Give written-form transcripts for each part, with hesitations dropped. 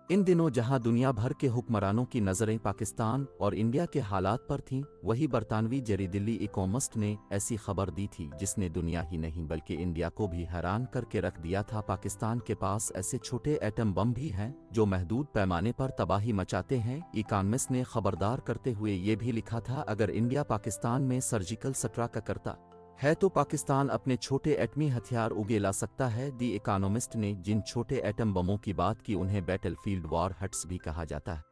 इन दिनों जहां दुनिया भर के हुक्मरानों की नज़रें पाकिस्तान और इंडिया के हालात पर थीं, वही बरतानवी जरी दिल्ली इकोनॉमिस्ट ने ऐसी खबर दी थी जिसने दुनिया ही नहीं बल्कि इंडिया को भी हैरान करके रख दिया था। पाकिस्तान के पास ऐसे छोटे एटम बम भी हैं जो महदूद पैमाने पर तबाही मचाते हैं। इकोनॉमिस्ट ने खबरदार करते हुए ये भी लिखा था, अगर इंडिया पाकिस्तान में सर्जिकल स्ट्राइक करता है तो पाकिस्तान अपने छोटे एटमी हथियार उगेला सकता है। दी इकोनॉमिस्ट ने जिन छोटे एटम बमों की बात की उन्हें बैटलफील्ड वॉर हट्स भी कहा जाता है।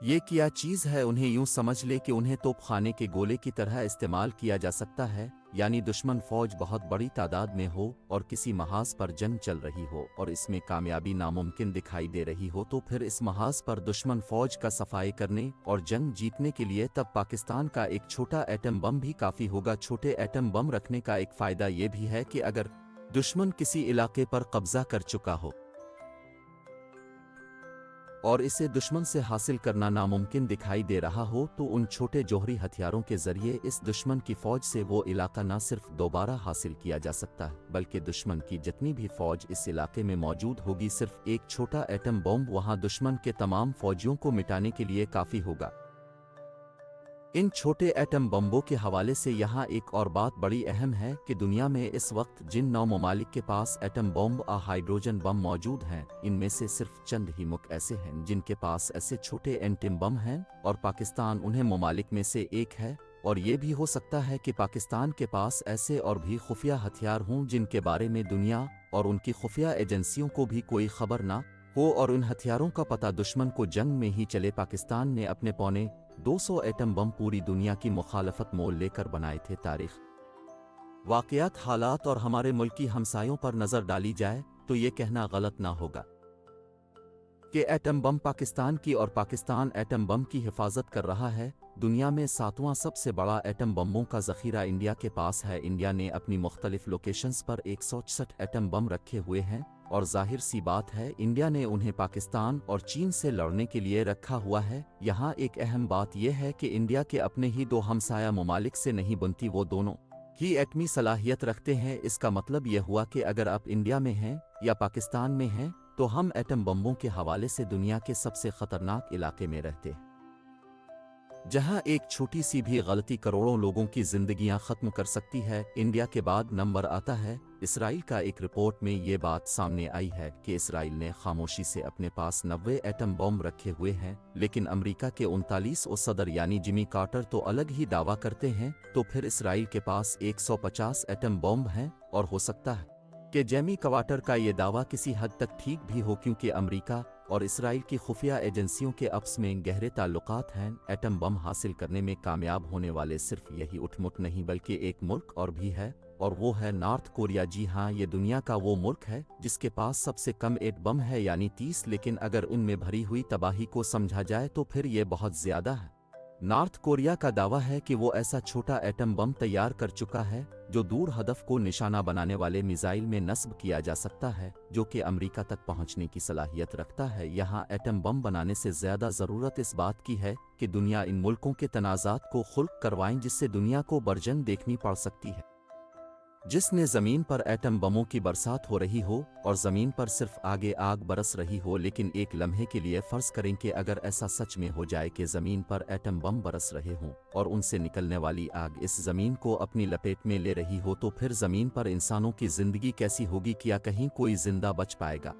ये क्या चीज़ है? उन्हें यूं समझ ले कि उन्हें तोपखाने के गोले की तरह इस्तेमाल किया जा सकता है, यानी दुश्मन फौज बहुत बड़ी तादाद में हो और किसी महाज पर जंग चल रही हो और इसमें कामयाबी नामुमकिन दिखाई दे रही हो, तो फिर इस महाज पर दुश्मन फौज का सफाई करने और जंग जीतने के लिए तब पाकिस्तान का एक छोटा एटम बम भी काफ़ी होगा। छोटे एटम बम रखने का एक फ़ायदा ये भी है कि अगर दुश्मन किसी इलाके पर कब्जा कर चुका हो और इसे दुश्मन से हासिल करना नामुमकिन दिखाई दे रहा हो, तो उन छोटे जौहरी हथियारों के जरिए इस दुश्मन की फौज से वो इलाका न सिर्फ दोबारा हासिल किया जा सकता है बल्कि दुश्मन की जितनी भी फौज इस इलाके में मौजूद होगी, सिर्फ एक छोटा एटम बम वहां दुश्मन के तमाम फौजियों को मिटाने के लिए काफ़ी होगा। इन छोटे एटम बम्बों के हवाले से यहाँ एक और बात बड़ी अहम है कि दुनिया में इस वक्त जिन 9 ममालिक के पास एटम बम और हाइड्रोजन बम मौजूद हैं, इनमें से सिर्फ चंद ही मुल्क ऐसे हैं जिनके पास ऐसे छोटे एटम बम हैं और पाकिस्तान उन्हें ममालिक में से एक है। और ये भी हो सकता है कि पाकिस्तान के पास ऐसे और भी खुफिया हथियार हों जिनके बारे में दुनिया और उनकी खुफिया एजेंसियों को भी कोई खबर ना हो और उन हथियारों का पता दुश्मन को जंग में ही चले। पाकिस्तान ने अपने पौने 200 एटम बम पूरी दुनिया की मुखालफत मोल लेकर बनाए थे। तारीख, वाक़यात, हालात और हमारे मुल्की हमसायों पर नज़र डाली जाए तो ये कहना गलत ना होगा कि एटम बम पाकिस्तान की और पाकिस्तान एटम बम की हिफाजत कर रहा है। दुनिया में 7वां सबसे बड़ा एटम बमों का ज़ख़ीरा इंडिया के पास है। इंडिया ने अपनी मुख्तलिफ लोकेशंस पर 166 एटम बम रखे हुए हैं और जाहिर सी बात है इंडिया ने उन्हें पाकिस्तान और चीन से लड़ने के लिए रखा हुआ है। यहाँ एक अहम बात यह है कि इंडिया के अपने ही 2 हमसाया ममालिक से नहीं बनती, वो दोनों ही एटमी सलाहियत रखते हैं। इसका मतलब यह हुआ कि अगर आप इंडिया में हैं या पाकिस्तान में हैं तो हम एटम बम्बों के हवाले से दुनिया के सबसे ख़तरनाक इलाके में रहते हैं, जहां एक छोटी सी भी गलती करोड़ों लोगों की जिंदगियां खत्म कर सकती है। इंडिया के बाद नंबर आता है इसराइल का। एक रिपोर्ट में ये बात सामने आई है कि इसराइल ने खामोशी से अपने पास 90 एटम बम रखे हुए हैं, लेकिन अमेरिका के 39 सदर यानी जिमी कार्टर तो अलग ही दावा करते हैं। तो फिर इसराइल के पास 150 एटम बम हैं और हो सकता है कि जिमी कार्टर का ये दावा किसी हद तक ठीक भी हो, क्योंकि अमेरिका और इसराइल की खुफिया एजेंसियों के आपस में गहरे ताल्लुकात हैं। एटम बम हासिल करने में कामयाब होने वाले सिर्फ यही उठमुठ नहीं बल्कि एक मुल्क और भी है और वो है नॉर्थ कोरिया। जी हाँ, ये दुनिया का वो मुल्क है जिसके पास सबसे कम एटम बम है यानी 30, लेकिन अगर उनमें भरी हुई तबाही को समझा जाए तो फिर ये बहुत ज़्यादा है। नॉर्थ कोरिया का दावा है कि वो ऐसा छोटा एटम बम तैयार कर चुका है जो दूर हदफ को निशाना बनाने वाले मिसाइल में नस्ब किया जा सकता है, जो कि अमेरिका तक पहुंचने की सलाहियत रखता है। यहाँ एटम बम बनाने से ज़्यादा ज़रूरत इस बात की है कि दुनिया इन मुल्कों के तनाज़ात को खुल्क करवाएं, जिससे दुनिया को बरजंग देखनी पड़ सकती है। जिसने ज़मीन पर एटम बमों की बरसात हो रही हो और ज़मीन पर सिर्फ आगे आग बरस रही हो, लेकिन एक लम्हे के लिए फ़र्ज़ करें कि अगर ऐसा सच में हो जाए कि ज़मीन पर एटम बम बरस रहे हों और उनसे निकलने वाली आग इस ज़मीन को अपनी लपेट में ले रही हो, तो फिर ज़मीन पर इंसानों की ज़िंदगी कैसी होगी? क्या कहीं कोई ज़िंदा बच पाएगा?